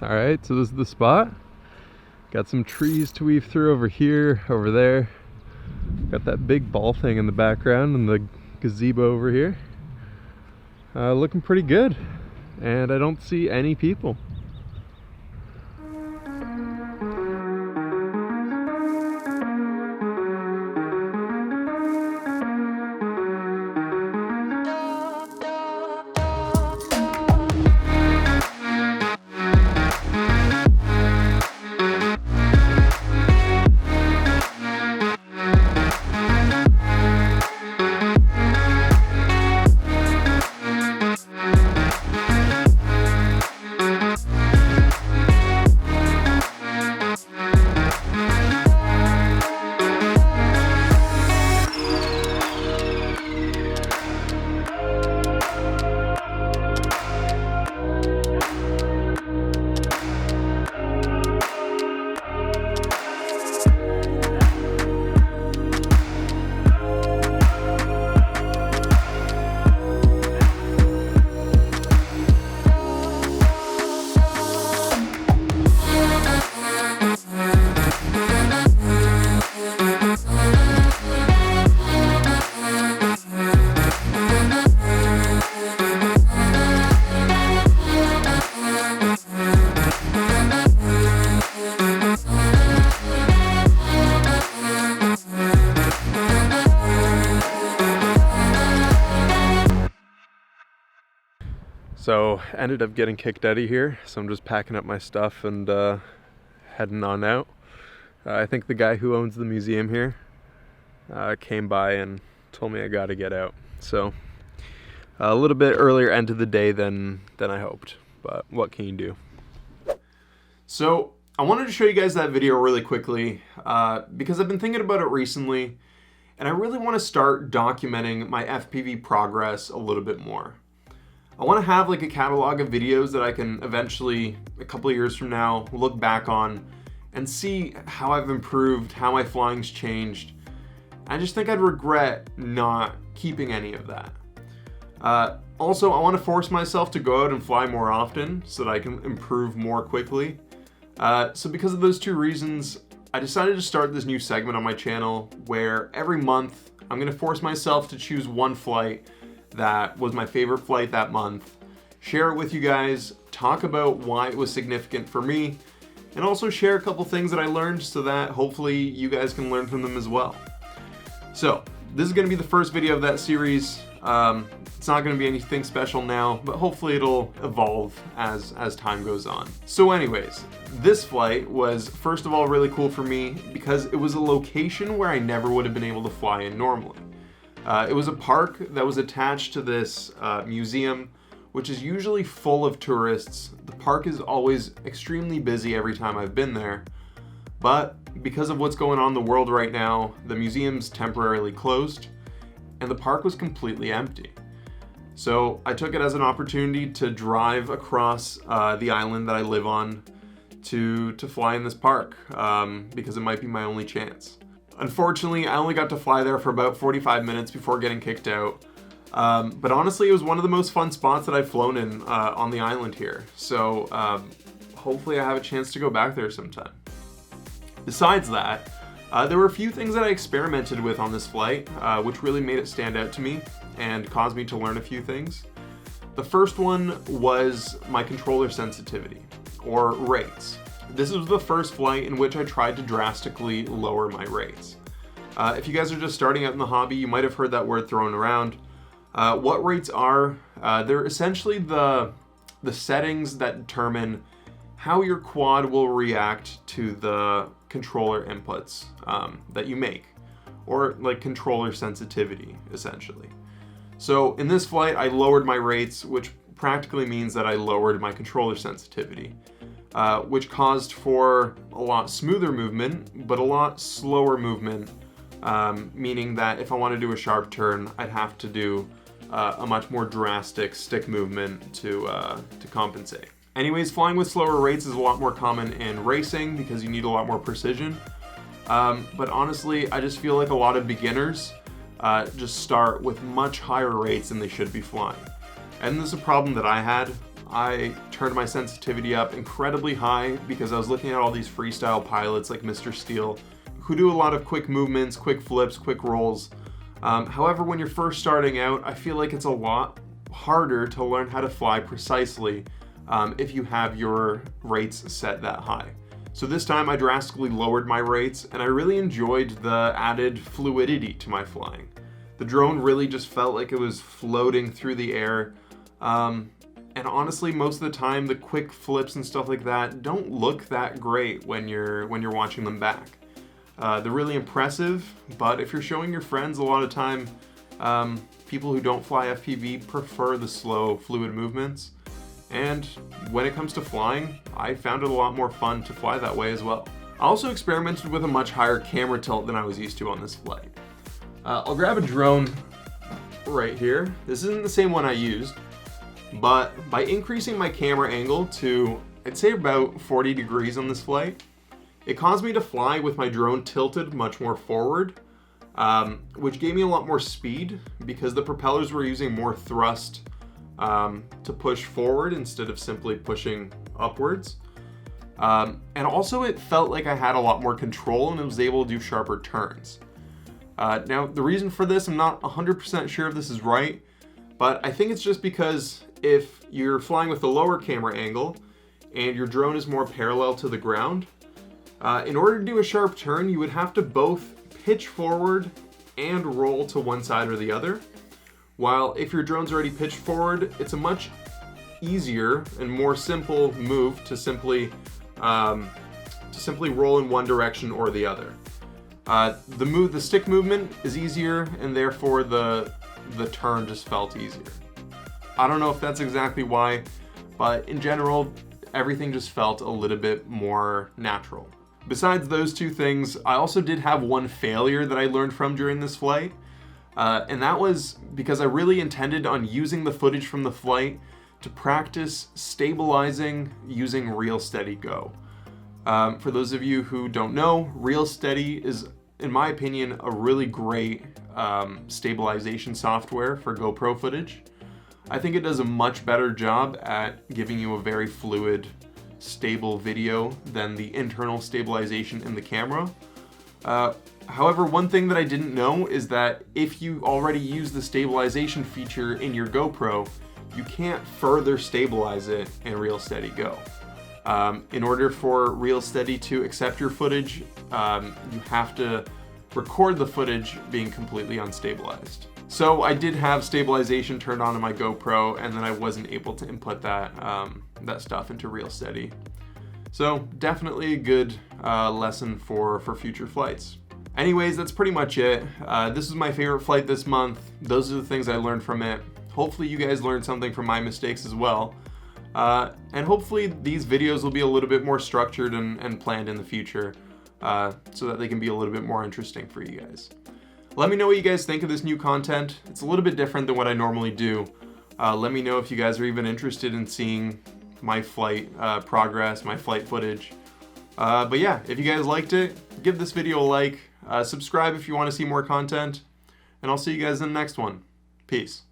All right, so this is the spot. Got some trees to weave through over here, over there. Got that big ball thing in the background and the gazebo over here. Looking pretty good. And I don't see any people. So ended up getting kicked out of here, so I'm just packing up my stuff and heading on out. I think the guy who owns the museum here came by and told me I gotta get out. So a little bit earlier end of the day than I hoped, but what can you do? So I wanted to show you guys that video really quickly because I've been thinking about it recently, and I really want to start documenting my FPV progress a little bit more. I want to have like a catalog of videos that I can eventually, a couple of years from now, look back on and see how I've improved, how my flying's changed. I just think I'd regret not keeping any of that. Also, I want to force myself to go out and fly more often so that I can improve more quickly. So because of those two reasons, I decided to start this new segment on my channel where every month I'm going to force myself to choose one flight that was my favorite flight that month, share it with you guys, talk about why it was significant for me, and also share a couple things that I learned so that hopefully you guys can learn from them as well. So this is going to be the first video of that series. It's not going to be anything special now, but hopefully it'll evolve as time goes on. So anyways, this flight was first of all really cool for me because it was a location where I never would have been able to fly in normally. It was a park that was attached to this museum, which is usually full of tourists. The park is always extremely busy every time I've been there, but because of what's going on in the world right now, the museum's temporarily closed, and the park was completely empty. So I took it as an opportunity to drive across the island that I live on to fly in this park, because it might be my only chance. Unfortunately, I only got to fly there for about 45 minutes before getting kicked out. But honestly, it was one of the most fun spots that I've flown in on the island here. So hopefully I have a chance to go back there sometime. Besides that, there were a few things that I experimented with on this flight, which really made it stand out to me and caused me to learn a few things. The first one was my controller sensitivity, or rates. This was the first flight in which I tried to drastically lower my rates. If you guys are just starting out in the hobby, you might have heard that word thrown around. What rates are? They're essentially the settings that determine how your quad will react to the controller inputs that you make, or like controller sensitivity, essentially. So in this flight, I lowered my rates, which practically means that I lowered my controller sensitivity. Which caused for a lot smoother movement, but a lot slower movement, meaning that if I want to do a sharp turn, I'd have to do a much more drastic stick movement to compensate. Anyways, flying with slower rates is a lot more common in racing because you need a lot more precision. But honestly, I just feel like a lot of beginners just start with much higher rates than they should be flying. And this is a problem that I had. I turned my sensitivity up incredibly high because I was looking at all these freestyle pilots like Mr. Steele who do a lot of quick movements, quick flips, quick rolls. However, when you're first starting out, I feel like it's a lot harder to learn how to fly precisely if you have your rates set that high. So this time I drastically lowered my rates, and I really enjoyed the added fluidity to my flying. The drone really just felt like it was floating through the air. And honestly, most of the time, the quick flips and stuff like that don't look that great when you're watching them back. They're really impressive, but if you're showing your friends, a lot of time, people who don't fly FPV prefer the slow, fluid movements. And when it comes to flying, I found it a lot more fun to fly that way as well. I also experimented with a much higher camera tilt than I was used to on this flight. I'll grab a drone right here. This isn't the same one I used, but by increasing my camera angle to, I'd say about 40 degrees on this flight, it caused me to fly with my drone tilted much more forward, which gave me a lot more speed because the propellers were using more thrust to push forward instead of simply pushing upwards. And also it felt like I had a lot more control and I was able to do sharper turns. Now, the reason for this, I'm not 100% sure if this is right, but I think it's just because if you're flying with a lower camera angle and your drone is more parallel to the ground, in order to do a sharp turn, you would have to both pitch forward and roll to one side or the other. While if your drone's already pitched forward, it's a much easier and more simple move to simply roll in one direction or the other. The stick movement is easier, and therefore the turn just felt easier. I don't know if that's exactly why, but in general, everything just felt a little bit more natural. Besides those two things, I also did have one failure that I learned from during this flight. And that was because I really intended on using the footage from the flight to practice stabilizing using RealSteady Go. For those of you who don't know, RealSteady is, in my opinion, a really great stabilization software for GoPro footage. I think it does a much better job at giving you a very fluid, stable video than the internal stabilization in the camera. However, one thing that I didn't know is that if you already use the stabilization feature in your GoPro, you can't further stabilize it in RealSteady Go. In order for RealSteady to accept your footage, you have to record the footage being completely unstabilized. So I did have stabilization turned on in my GoPro, and then I wasn't able to input that stuff into RealSteady. So definitely a good lesson for future flights. Anyways, that's pretty much it. This is my favorite flight this month. Those are the things I learned from it. Hopefully you guys learned something from my mistakes as well. And hopefully these videos will be a little bit more structured and planned in the future, so that they can be a little bit more interesting for you guys. Let me know what you guys think of this new content. It's a little bit different than what I normally do. Let me know if you guys are even interested in seeing my flight progress, my flight footage. But yeah, if you guys liked it, give this video a like, subscribe if you want to see more content, and I'll see you guys in the next one. Peace.